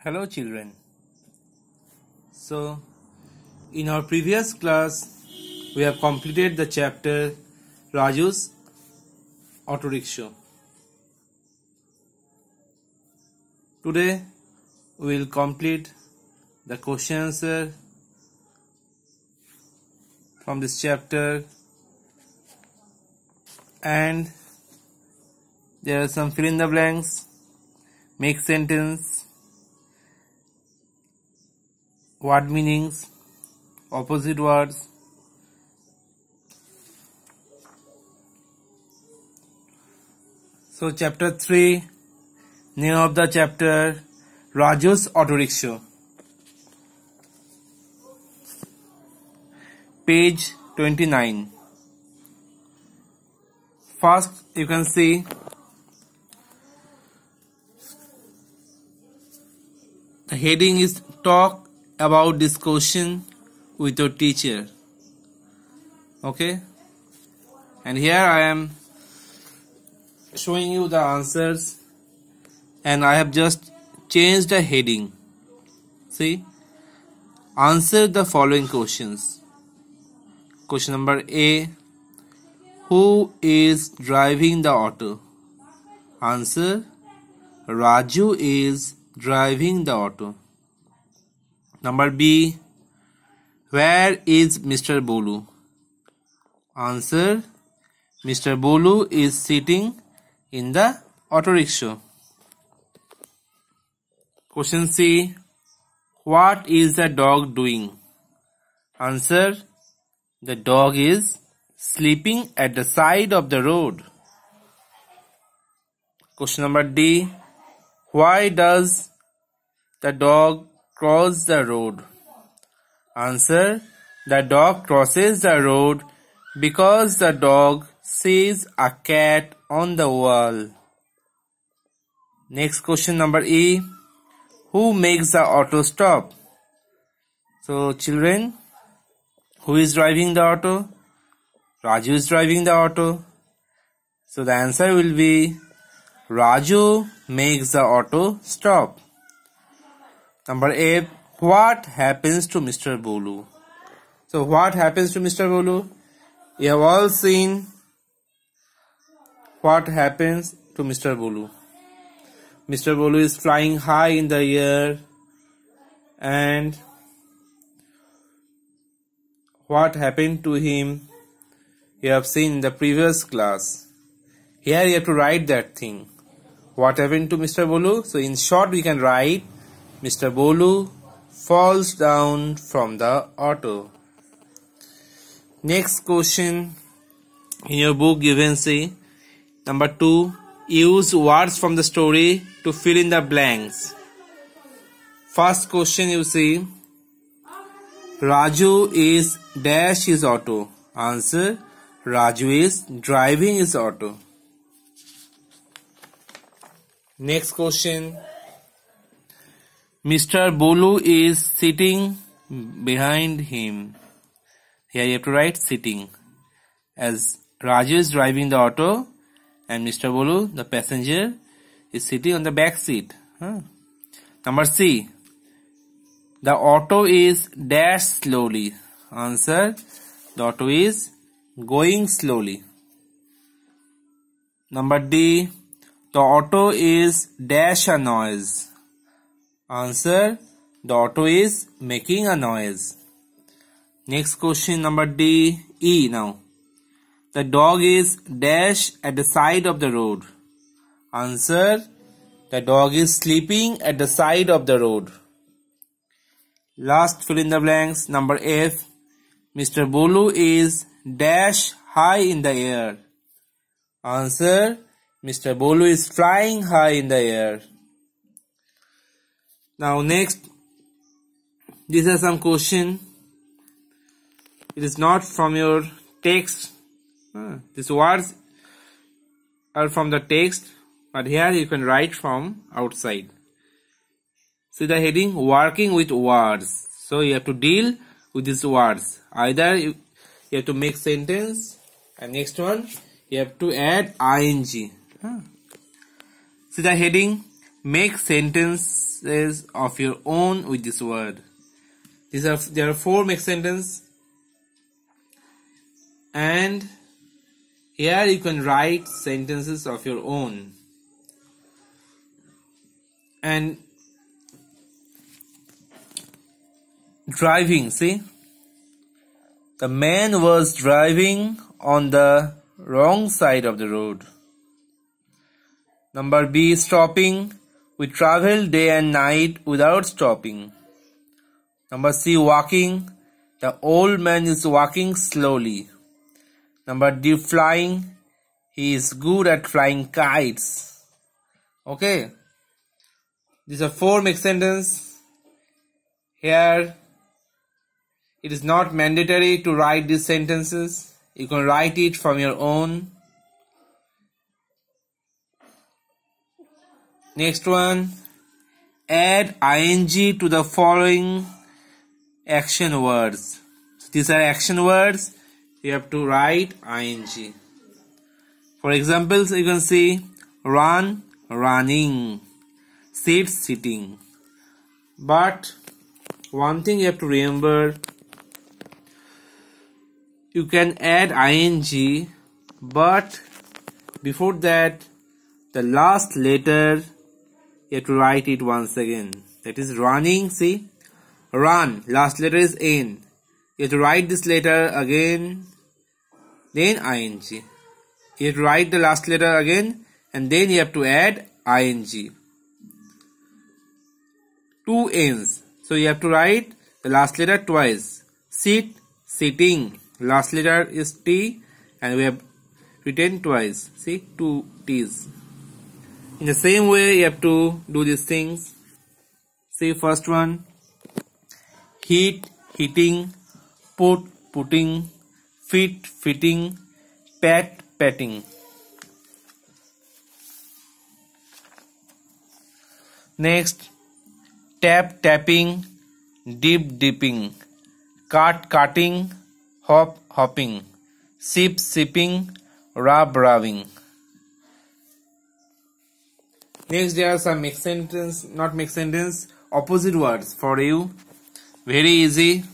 Hello children. So in our previous class we have completed the chapter Raju's auto rickshaw. Today we will complete the question answer from this chapter, and there are some fill in the blanks, make sentence, word meanings, opposite words. So chapter 3, name of the chapter Raju's auto rickshaw. Page 29. First you can see the heading is talk about this question with your teacher. Okay, and here I am showing you the answers, and I have just changed the heading. See, answer the following questions. Question number A, who is driving the auto? Answer, Raju is driving the auto. Number B, where is Mr. Bolu? Answer, Mr. Bolu is sitting in the auto rickshaw. Question C, what is the dog doing? Answer, the dog is sleeping at the side of the road. Question number D, why does the dog cross the road? Answer, the dog crosses the road because the dog sees a cat on the wall. Next question number E, who makes the auto stop? So children, who is driving the auto? Raju is driving the auto. So the answer will be Raju makes the auto stop. Number 8, what happens to Mr. Bolu? So what happens to Mr. Bolu? You have all seen what happens to Mr. Bolu. Mr. Bolu is flying high in the air, and what happened to him you have seen in the previous class. Here you have to write that thing. What happened to Mr. Bolu? So in short we can write Mr. Bolu falls down from the auto. Next question in your book you can see number 2, use words from the story to fill in the blanks. First question you see, Raju is dash his auto. Answer, Raju is driving his auto. Next question, Mr. Bolu is sitting behind him. Here you have to write sitting, as Raju is driving the auto and Mr. Bolu, the passenger, is sitting on the back seat. Number C, the auto is dash slowly. Answer, the auto is going slowly. Number D, the auto is dash a noise. Answer, the auto is making a noise. Next question number E now. The dog is dash at the side of the road. Answer, the dog is sleeping at the side of the road. Last fill in the blanks, number F. Mr. Bolu is dash high in the air. Answer, Mr. Bolu is flying high in the air. Now next, these are some question. It is not from your text. These words are from the text, but here you can write from outside. See the heading, working with words. So you have to deal with these words. Either you have to make sentence, and next one you have to add ing. See the heading, make sentence sentences of your own with this word. There are 4 make sentences, and here you can write sentences of your own. And driving, see, the man was driving on the wrong side of the road. Number B, stopping, we travel day and night without stopping. Number C, walking, the old man is walking slowly. Number D, flying, he is good at flying kites. Okay, these are 4 make sentences. Here it is not mandatory to write these sentences. You can write it from your own. Next one, add ing to the following action words. These are action words. You have to write ing. For example, you can see run, running, sit, sitting. But one thing you have to remember, you can add ing, but before that, the last letter, you have to write it once again. That is running, see, run, last letter is N. You have to write this letter again, then ing. You have to write the last letter again, and then you have to add ing. 2 N's. So you have to write the last letter twice. Sit, sitting. Last letter is T, and we have written twice. See, 2 T's. In the same way, you have to do these things. See, first one, hit, hitting, put, putting, fit, fitting, pat, patting. Next, tap, tapping, dip, dipping, cut, cutting, hop, hopping, sip, sipping, rub, rubbing. Next, there are some make sentence, not make sentence, opposite words for you. Very easy.